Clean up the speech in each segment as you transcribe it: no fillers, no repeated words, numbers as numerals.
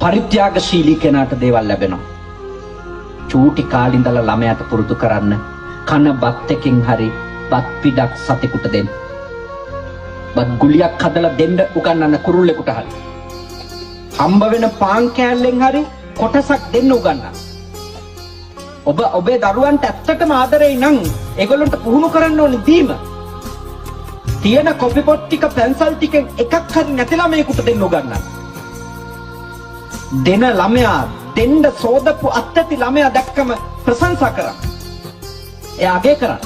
පරිත්‍යාගශීලී කෙනාට දේවල් ලැබෙනවා. චූටි කාලේ ඉඳලා ළමයාට පුරුදු කරන්න කන බත් එකකින් හරි බත් පිටක් සතෙකුට දෙන්න. බත් ගුලියක් හදලා දෙන්න උගන්වන්න කුරුල්ලෙකුට හරි. හම්බ වෙන පාන් කෑල්ලෙන් හරි කොටසක් දෙන්න උගන්වන්න. ඔබ ඔබේ දරුවන්ට ඇත්තටම ආදරෙයි නම් ඒගොල්ලන්ට පුහුණු කරන්න ඕනේ දීම. තියෙන කොපි පොත් ටික පැන්සල් ටිකෙන් එකක් හරි නැති ළමයෙකුට දෙන්න උගන්වන්න. දෙන ළමයා දෙන්න සෝදපු අත්‍යති ළමයා දැක්කම ප්‍රශංසා කරා. එයා අගය කරා.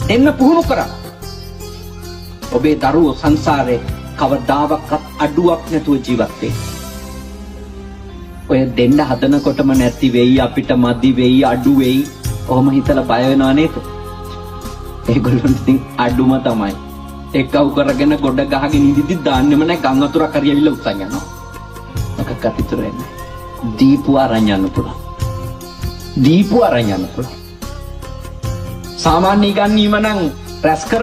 දෙන්න පුහුණු කරා. ඔබේ දරුවෝ සංසාරේ කවදාවත් අඩුවක් නැතුව ජීවත් වෙයි. ඔය දෙන්න හදනකොටම නැති වෙයි අපිට මදි වෙයි අඩු වෙයි. ඔහොම හිතලා බය වෙනව නේද? ඒගොල්ලන්ට ඉතින් අඩුම තමයි. එක්කව කරගෙන ගොඩ ගහගෙන ඉඳිද්දි දාන්නෙම නැහැ ගම් වතුරක් හරි ඇවිල්ලා උස්සන් යනවා. මොකක්වත් ඉතුරු වෙන්නේ නැහැ. දීපු අරන් යන්න පුළුවන්. දීපු අරන් යන්න පුළුවන්. සාමාන්‍ය ඉගැන්වීම නම් රැස් කර